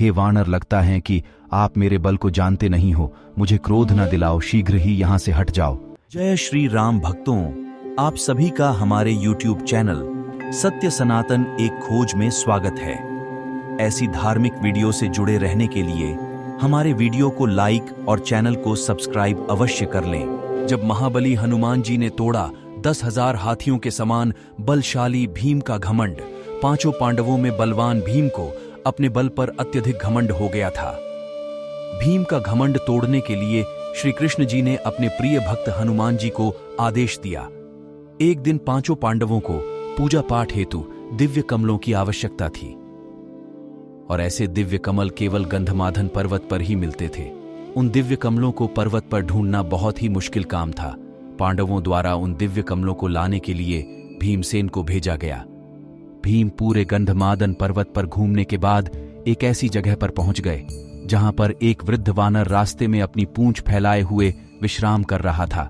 हे वानर, लगता है कि आप मेरे बल को जानते नहीं हो। मुझे क्रोध न दिलाओ, शीघ्र ही यहाँ से हट जाओ। जय श्री राम भक्तों, आप सभी का हमारे YouTube चैनल सत्य सनातन एक खोज में स्वागत है। ऐसी धार्मिक वीडियो से जुड़े रहने के लिए हमारे वीडियो को लाइक और चैनल को सब्सक्राइब अवश्य कर लें। जब महाबली हनुमान जी ने तोड़ा 10,000 हाथियों के समान बलशाली भीम का घमंड, पांचों पांडवों में बलवान भीम को अपने बल पर अत्यधिक घमंड हो गया था। भीम का घमंड तोड़ने के लिए श्री कृष्ण जी ने अपने प्रिय भक्त हनुमान जी को आदेश दिया। एक दिन पांचों पांडवों को पूजा पाठ हेतु दिव्य कमलों की आवश्यकता थी, और ऐसे दिव्य कमल केवल गंधमादन पर्वत पर ही मिलते थे। उन दिव्य कमलों को पर्वत पर ढूंढना बहुत ही मुश्किल काम था। पांडवों द्वारा उन दिव्य कमलों को लाने के लिए भीमसेन को भेजा गया। भीम पूरे गंधमादन पर्वत पर घूमने के बाद एक ऐसी जगह पर पहुंच गए जहां पर एक वृद्ध वानर रास्ते में अपनी पूंछ फैलाए हुए विश्राम कर रहा था।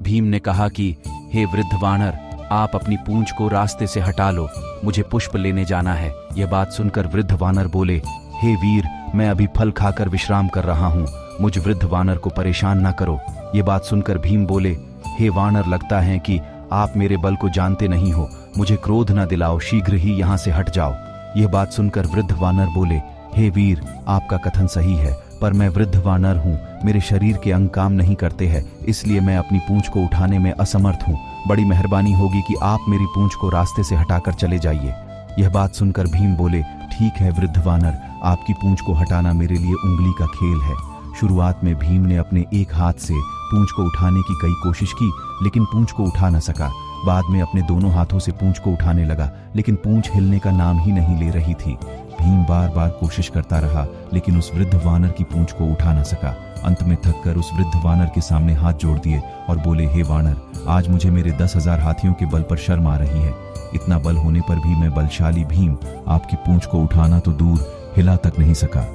भीम ने कहा कि हे वृद्ध वानर, आप अपनी पूंछ को रास्ते से हटा लो, मुझे पुष्प लेने जाना है। यह बात सुनकर वृद्ध वानर बोले, हे वीर, मैं अभी फल खाकर विश्राम कर रहा हूं, मुझ वृद्ध वानर को परेशान ना करो। यह बात सुनकर भीम बोले, हे वानर, लगता है कि आप मेरे बल को जानते नहीं हो, मुझे क्रोध न दिलाओ, शीघ्र ही यहाँ से हट जाओ। यह बात सुनकर वृद्ध वानर बोले, हे वीर, आपका कथन सही है, पर मैं वृद्ध वानर हूँ, मेरे शरीर के अंग काम नहीं करते हैं, इसलिए मैं अपनी पूंछ को उठाने में असमर्थ हूँ। बड़ी मेहरबानी होगी कि आप मेरी पूंछ को रास्ते से हटाकर चले जाइए। यह बात सुनकर भीम बोले, ठीक है वृद्ध वानर, आपकी पूंछ को हटाना मेरे लिए उंगली का खेल है। शुरुआत में भीम ने अपने एक हाथ से पूंछ को उठाने की कई कोशिश की, लेकिन पूंछ को उठा न सका। बाद में अपने दोनों हाथों से पूंछ को उठाने लगा, लेकिन पूंछ हिलने का नाम ही नहीं ले रही थी। भीम बार बार कोशिश करता रहा, लेकिन उस वृद्ध वानर की पूंछ को उठा न सका। अंत में थककर उस वृद्ध वानर के सामने हाथ जोड़ दिए और बोले, हे वानर, आज मुझे मेरे 10,000 हाथियों के बल पर शर्म आ रही है। इतना बल होने पर भी मैं बलशाली भीम आपकी पूंछ को उठाना तो दूर, हिला तक नहीं सका।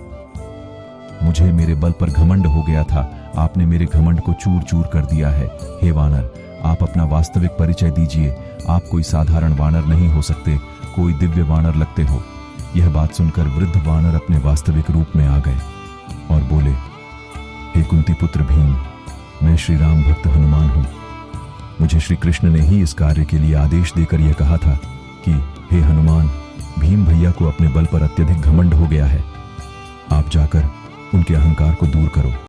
मुझे मेरे बल पर घमंड हो गया था, आपने मेरे घमंड को चूर चूर कर दिया है। हे वानर, आप अपना वास्तविक परिचय दीजिए, आप कोई साधारण वानर नहीं हो सकते, कोई दिव्य वानर लगते हो। यह बात सुनकर वृद्ध वानर अपने वास्तविक रूप में आ गए और बोले, हे कुंती पुत्र भीम, मैं श्री राम भक्त हनुमान हूं। मुझे श्री कृष्ण ने ही इस कार्य के लिए आदेश देकर यह कहा था कि हे हनुमान, भीम भैया को अपने बल पर अत्यधिक घमंड हो गया है, आप जाकर उनके अहंकार को दूर करो।